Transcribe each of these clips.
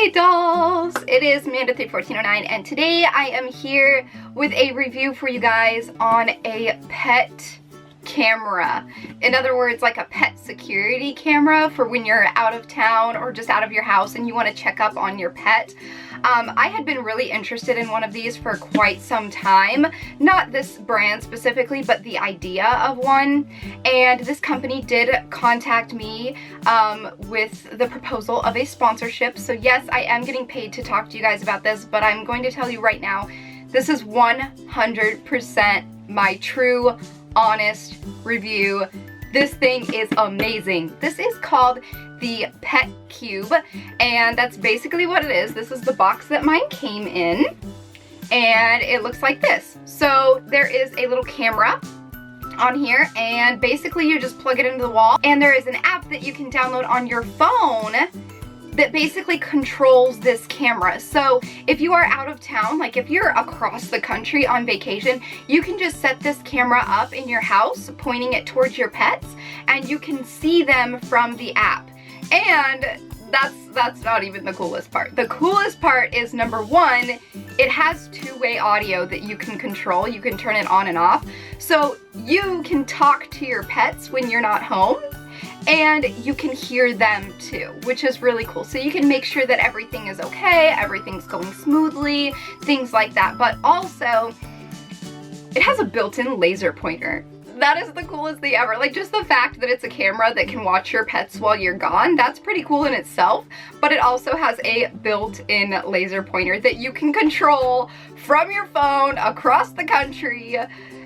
Hey dolls! It is Manda31409 and today I am here with a review for you guys on a pet camera. In other words, like a pet security camera for when you're out of town or just out of your house and you want to check up on your pet. I had been really interested in one of these for quite some time. Not this brand specifically, but the idea of one. And this company did contact me with the proposal of a sponsorship. So yes, I am getting paid to talk to you guys about this, but I'm going to tell you right now, this is 100% my true, honest review. This thing is amazing. This is called the Petcube, and that's basically what it is. This is the box that mine came in, and it looks like this. So there is a little camera on here, and basically you just plug it into the wall, and there is an app that you can download on your phone that basically controls this camera. So if you are out of town, like if you're across the country on vacation, you can just set this camera up in your house, pointing it towards your pets, and you can see them from the app. And that's not even the coolest part. The coolest part is, number one, it has two-way audio that you can control. You can turn it on and off. So you can talk to your pets when you're not home, and you can hear them too, which is really cool. So you can make sure that everything is okay, everything's going smoothly, things like that. But also, it has a built-in laser pointer. That is the coolest thing ever. Like, just the fact that it's a camera that can watch your pets while you're gone, that's pretty cool in itself. But it also has a built-in laser pointer that you can control from your phone across the country.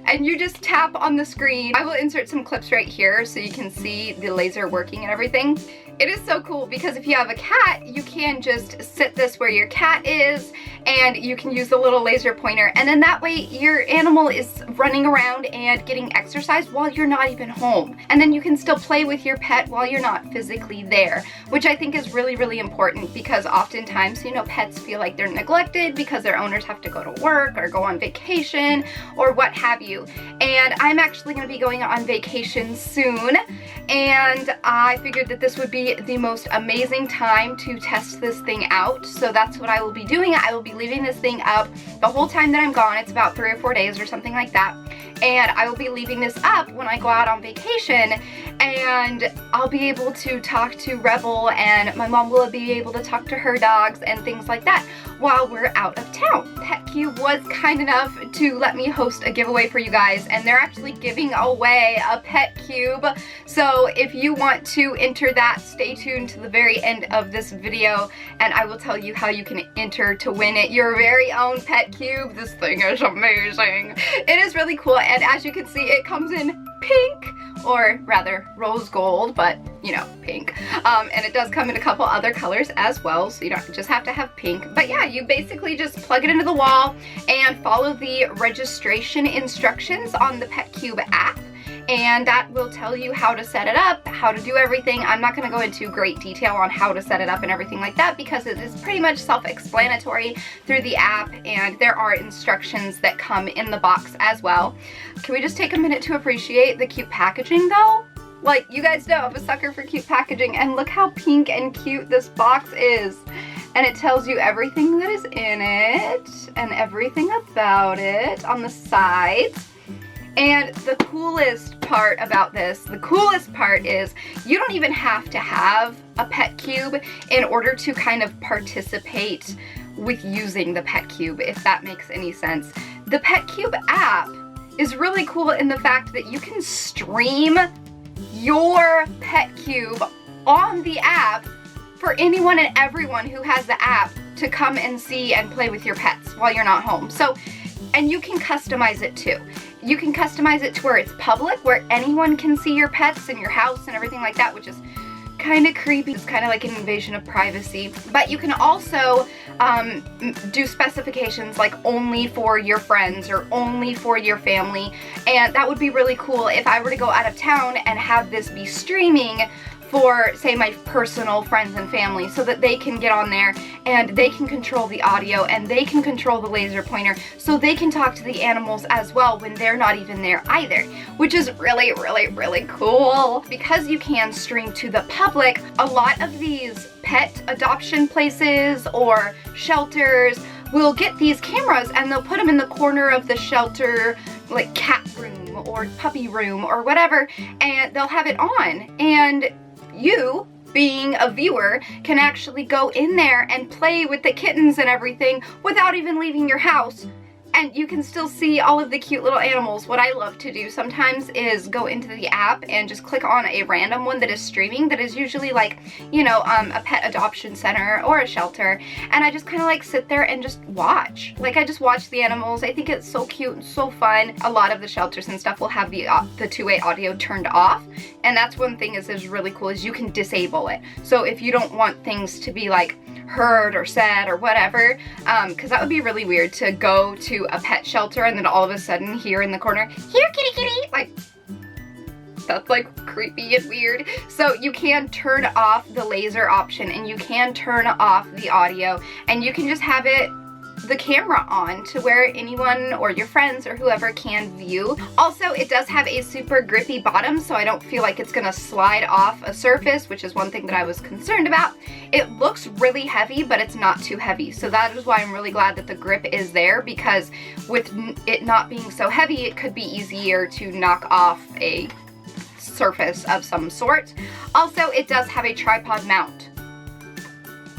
And you just tap on the screen. I will insert some clips right here so you can see the laser working and everything. It is so cool because if you have a cat, you can just sit this where your cat is, and you can use the little laser pointer, and then that way your animal is running around and getting exercise while you're not even home. And then you can still play with your pet while you're not physically there, which I think is really, really important, because oftentimes, you know, pets feel like they're neglected because their owners have to go to work or go on vacation or what have you. And I'm actually going to be going on vacation soon, and I figured that this would be the most amazing time to test this thing out. So that's what I will be doing. I will be leaving this thing up the whole time that I'm gone. It's about 3 or 4 days or something like that. And I will be leaving this up when I go out on vacation, and I'll be able to talk to Rebel, and my mom will be able to talk to her dogs and things like that while we're out of town. Petcube was kind enough to let me host a giveaway for you guys, and they're actually giving away a Petcube. So if you want to enter that, stay tuned to the very end of this video, and I will tell you how you can enter to win it, your very own Petcube. This thing is amazing. It is really cool, and as you can see, it comes in pink, or rather rose gold, but you know, pink. And it does come in a couple other colors as well, so you don't just have to have pink. But yeah, you basically just plug it into the wall and follow the registration instructions on the Petcube app, and that will tell you how to set it up, how to do everything. I'm not going to go into great detail on how to set it up and everything like that, because it is pretty much self-explanatory through the app, and there are instructions that come in the box as well. Can we just take a minute to appreciate the cute packaging though? Like, you guys know I'm a sucker for cute packaging, and look how pink and cute this box is. And it tells you everything that is in it and everything about it on the sides. And the coolest part about this, the coolest part is you don't even have to have a Petcube in order to kind of participate with using the Petcube, if that makes any sense. The Petcube app is really cool in the fact that you can stream your Petcube on the app for anyone and everyone who has the app to come and see and play with your pets while you're not home. So, and you can customize it too. You can customize it to where it's public, where anyone can see your pets in your house and everything like that, which is kind of creepy. It's kind of like an invasion of privacy. But you can also do specifications like only for your friends or only for your family, and that would be really cool if I were to go out of town and have this be streaming for, say, my personal friends and family, so that they can get on there and they can control the audio and they can control the laser pointer, so they can talk to the animals as well when they're not even there either, which is really, really, really cool. Because you can stream to the public, a lot of these pet adoption places or shelters will get these cameras and they'll put them in the corner of the shelter, like cat room or puppy room or whatever, and they'll have it on, and you, being a viewer, can actually go in there and play with the kittens and everything without even leaving your house. And you can still see all of the cute little animals. What I love to do sometimes is go into the app and just click on a random one that is streaming, that is usually like, you know, a pet adoption center or a shelter, and I just kind of like sit there and just watch. Like, I just watch the animals. I think it's so cute and so fun. A lot of the shelters and stuff will have the two-way audio turned off, and that's one thing is really cool, is you can disable it. So if you don't want things to be like heard or said or whatever, because that would be really weird to go to a pet shelter and then all of a sudden hear in the corner, "Here, kitty, kitty," like, that's like creepy and weird. So you can turn off the laser option and you can turn off the audio, and you can just have the camera on to where anyone or your friends or whoever can view. Also, it does have a super grippy bottom, so I don't feel like it's gonna slide off a surface, which is one thing that I was concerned about. It looks really heavy, but it's not too heavy, so that is why I'm really glad that the grip is there, because with it not being so heavy, it could be easier to knock off a surface of some sort. Also, it does have a tripod mount.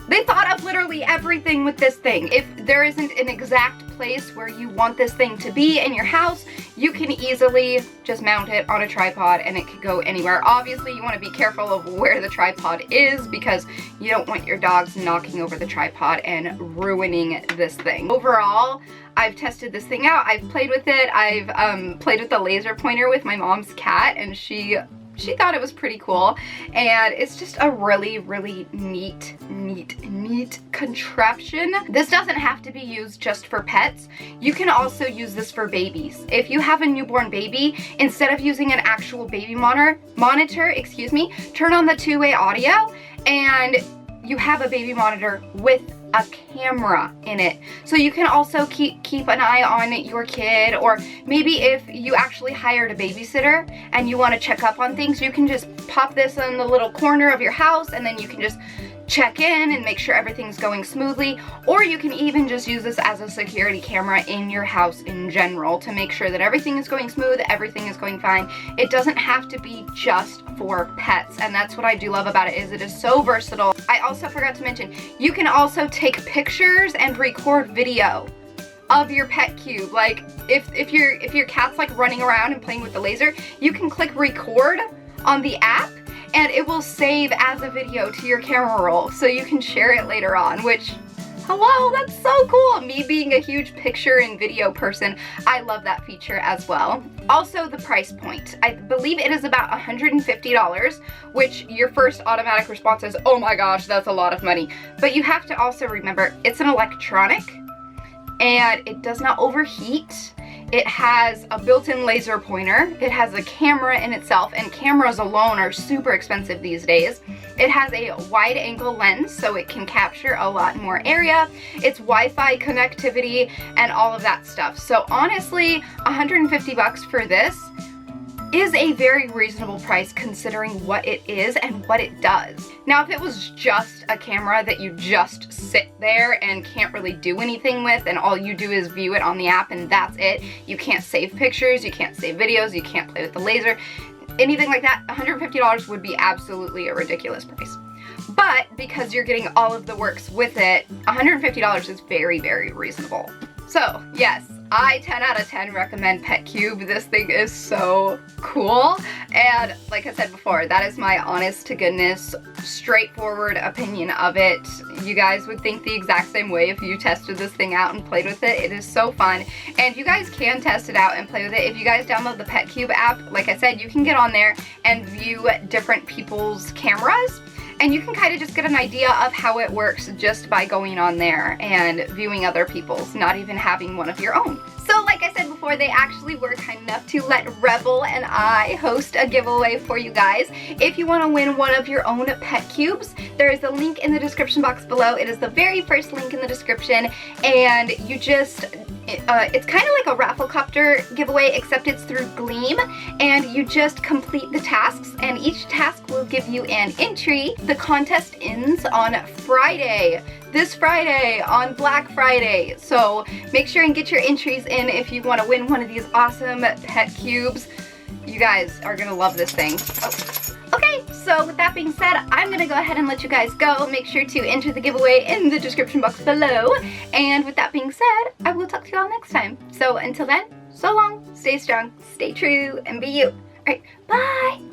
They thought of literally everything with this thing. If there isn't an exact place where you want this thing to be in your house, you can easily just mount it on a tripod and it could go anywhere. Obviously, you want to be careful of where the tripod is, because you don't want your dogs knocking over the tripod and ruining this thing. Overall, I've tested this thing out. I've played with it. I've played with the laser pointer with my mom's cat, and she thought it was pretty cool, and it's just a really, really neat contraption. This doesn't have to be used just for pets. You can also use this for babies. If you have a newborn baby, instead of using an actual baby monitor, excuse me, turn on the two-way audio, and you have a baby monitor with a camera in it. So you can also keep an eye on your kid, or maybe if you actually hired a babysitter and you want to check up on things, you can just pop this in the little corner of your house, and then you can just check in and make sure everything's going smoothly. Or you can even just use this as a security camera in your house in general to make sure that everything is going smooth, everything is going fine. It doesn't have to be just for pets, and that's what I do love about it, is it is so versatile. I also forgot to mention, you can also take pictures and record video of your Petcube. Like, if your cat's like running around and playing with the laser, you can click record on the app and it will save as a video to your camera roll, so you can share it later on, which, hello, that's so cool. Me being a huge picture and video person, I love that feature as well. Also, the price point. I believe it is about $150, which your first automatic response is, oh my gosh, that's a lot of money. But you have to also remember, it's an electronic and it does not overheat. It has a built-in laser pointer. It has a camera in itself, and cameras alone are super expensive these days. It has a wide-angle lens, so it can capture a lot more area. It's Wi-Fi connectivity and all of that stuff. So honestly, $150 for this is a very reasonable price considering what it is and what it does. Now, if it was just a camera that you just sit there and can't really do anything with, and all you do is view it on the app and that's it, you can't save pictures, you can't save videos, you can't play with the laser, anything like that, $150 would be absolutely a ridiculous price. But because you're getting all of the works with it, $150 is very, very reasonable. So yes, I 10 out of 10 recommend Petcube. This thing is so cool, and like I said before, that is my honest to goodness, straightforward opinion of it. You guys would think the exact same way if you tested this thing out and played with it. It is so fun, and you guys can test it out and play with it. If you guys download the Petcube app, like I said, you can get on there and view different people's cameras, and you can kind of just get an idea of how it works just by going on there and viewing other people's, not even having one of your own. So like I said before, before they actually were kind enough to let Rebel and I host a giveaway for you guys. If you want to win one of your own Petcubes, there is a link in the description box below. It is the very first link in the description, and you just it's kind of like a Rafflecopter giveaway, except it's through Gleam, and you just complete the tasks, and each task will give you an entry. The contest ends on Friday. This Friday, on Black Friday. So make sure and get your entries in if you want to win one of these awesome Petcubes. You guys are gonna love this thing. Oh. Okay, so with that being said, I'm gonna go ahead and let you guys go. Make sure to enter the giveaway in the description box below. And with that being said, I will talk to you all next time. So until then, so long, stay strong, stay true, and be you. Alright, bye!